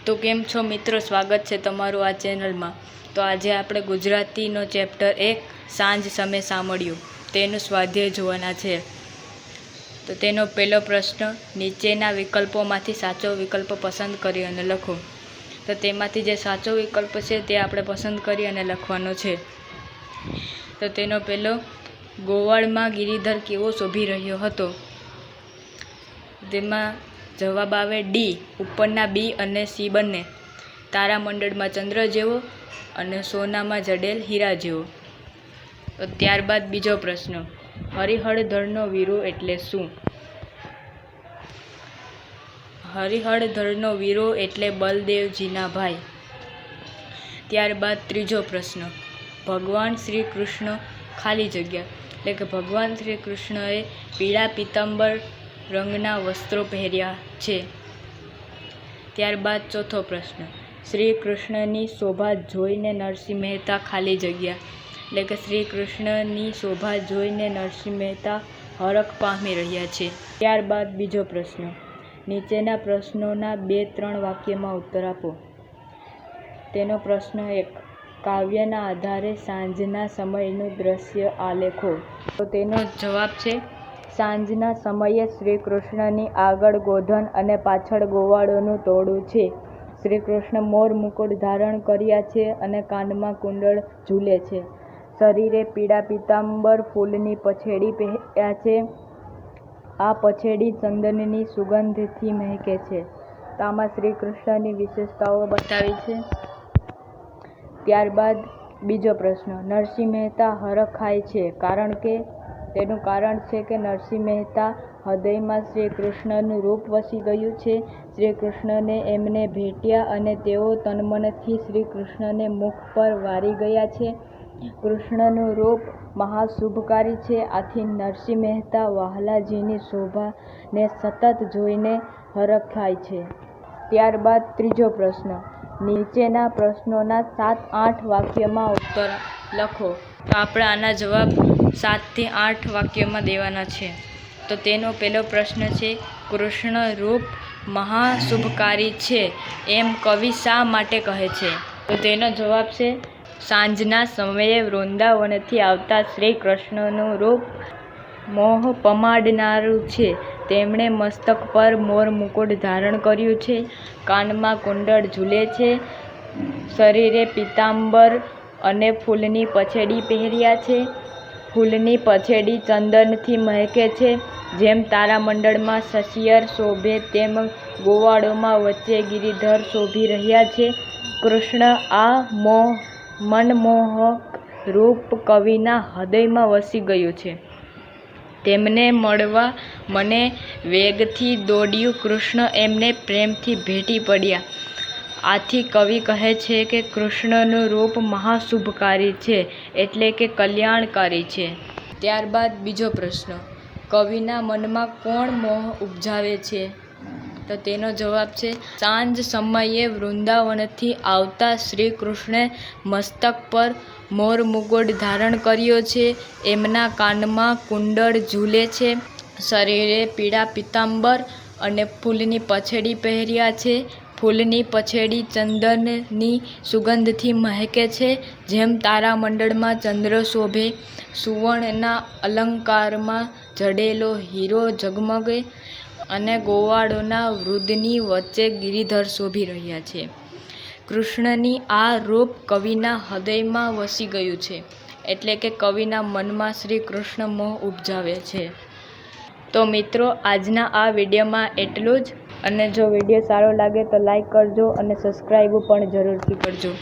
તો કેમ છો મિત્રો, સ્વાગત છે તમારું આ ચેનલમાં। તો આજે આપણે ગુજરાતીનો ચેપ્ટર 1 સાંજ સમે સાંભળ્યું તેનું સ્વાધ્યાય જોવાના છે। તો તેનો પહેલો પ્રશ્ન, નીચેના વિકલ્પોમાંથી સાચો વિકલ્પ પસંદ કરી અને લખો। તો તેમાંથી જે સાચો વિકલ્પ છે તે આપણે પસંદ કરી અને લખવાનો છે। તો તેનો પહેલો, ગોવાળમાં ગિરિધર કેવો શોભી રહ્યો હતો? તેમાં જવાબ આવે ડી, ઉપરના બી અને સી બંને। તારામંડળમાં ચંદ્ર જેવો અને સોનામાં જડેલ હીરા જેવો। તો ત્યારબાદ બીજો પ્રશ્ન, હરિહળધરનો વીરો એટલે શું? હરિહળધરનો વીરો એટલે બલદેવજીના ભાઈ। ત્યારબાદ ત્રીજો પ્રશ્ન, ભગવાન શ્રી કૃષ્ણ ખાલી જગ્યા એટલે કે ભગવાન શ્રી કૃષ્ણએ પીળા પીતાંબર રંગના વસ્ત્રો પહેર્યા છે। ત્યારબાદ ચોથો પ્રશ્ન, શ્રી કૃષ્ણની શોભા જોઈને નરસિંહ મહેતા ખાલી જગ્યા એટલે કે શ્રી કૃષ્ણની શોભા જોઈને નરસિંહ મહેતા હરખ પામી રહ્યા છે। ત્યારબાદ બીજો પ્રશ્ન, નીચેના પ્રશ્નોના 2-3 વાક્યમાં ઉત્તર આપો। તેનો પ્રશ્ન 1, કાવ્યના આધારે સાંજના સમયનું દ્રશ્ય આલેખો। તો તેનો જવાબ છે, સાંજના સમયે શ્રી કૃષ્ણની આગળ ગોધન અને પાછળ ગોવાળોનું ટોળું છે। શ્રી કૃષ્ણ મોર મુકુટ ધારણ કર્યા છે અને કાનમાં કુંડળ ઝૂલે છે। શરીરે પીળા પીતાંબર ફૂલની પછેડી પહેર્યા છે। આ પછેડી ચંદનની સુગંધથી મહેકે છે। તો આમાં શ્રી કૃષ્ણની વિશેષતાઓ બતાવી છે। ત્યારબાદ બીજો પ્રશ્ન, નરસિંહ મહેતા હરખાય છે કારણ કે? તેનું કારણ છે કે નરસિંહ મહેતા હૃદયમાં શ્રી કૃષ્ણનું રૂપ વસી ગયું છે। શ્રી કૃષ્ણને એમને ભેટ્યા અને તેઓ તનમનથી શ્રી કૃષ્ણને મુખ પર વારી ગયા છે। કૃષ્ણનું રૂપ મહાશુભકારી છે, આથી નરસિંહ મહેતા વહાલાજીની શોભાને સતત જોઈને હરખાય છે। ત્યારબાદ ત્રીજો પ્રશ્ન, નીચેના પ્રશ્નોના 7-8 વાક્યમાં ઉત્તર લખો। તો આપણે આના જવાબ 7 થી 8 વાક્યોમાં દેવાના છે। તો તેનો પહેલો પ્રશ્ન છે, કૃષ્ણ રૂપ મહાશુભકારી છે એમ કવિ શા માટે કહે છે? તો તેનો જવાબ છે, સાંજના સમયે વૃંદાવનથી આવતા શ્રી કૃષ્ણનું રૂપ મોહ પમાડનારું છે। તેમણે મસ્તક પર મોર મુકુટ ધારણ કર્યું છે, કાનમાં કુંડળ ઝૂલે છે, શરીરે પીતાંબર અને ફૂલની પછેડી પહેર્યા છે। ફૂલની પછેડી ચંદનથી મહેકે છે। જેમ તારામંડળમાં શશિયર શોભે તેમ ગોવાળોમાં વચ્ચે ગિરિધર શોભી રહ્યા છે। કૃષ્ણ આ મનમોહક રૂપ કવિના હૃદયમાં વસી ગયું છે। તેમને મળવા મને વેગથી દોડ્યું, કૃષ્ણ એમને પ્રેમથી ભેટી પડ્યા। આથી કવિ કહે છે કે કૃષ્ણનું રૂપ મહાશુભકારી છે એટલે કે કલ્યાણકારી છે। ત્યારબાદ બીજો પ્રશ્ન, કવિના મનમાં કોણ મોહ ઉપજાવે છે? તો તેનો જવાબ છે, સાંજ સમયે વૃંદાવનથી આવતા શ્રી કૃષ્ણે મસ્તક પર મોર મુકુટ ધારણ કર્યો છે, એમના કાનમાં કુંડળ ઝૂલે છે, શરીરે પીળા પીતાંબર અને ફૂલની પછેડી પહેર્યા છે। ફૂલની પછેડી ચંદનની સુગંધથી મહેકે છે। જેમ તારામંડળમાં ચંદ્ર શોભે, સુવર્ણના અલંકારમાં જડેલો હીરો ઝગમગે અને ગોવાળોના વૃંદની વચ્ચે ગિરિધર શોભી રહ્યા છે। કૃષ્ણની આ રૂપ કવિના હૃદયમાં વસી ગયું છે એટલે કે કવિના મનમાં શ્રી કૃષ્ણ મોહ ઉપજાવે છે। તો મિત્રો, આજના આ વિડીયોમાં એટલું જ, અને જો વિડીયો સારો લાગે તો લાઈક કરજો અને સબસ્ક્રાઈબ પણ જરૂરથી કરજો।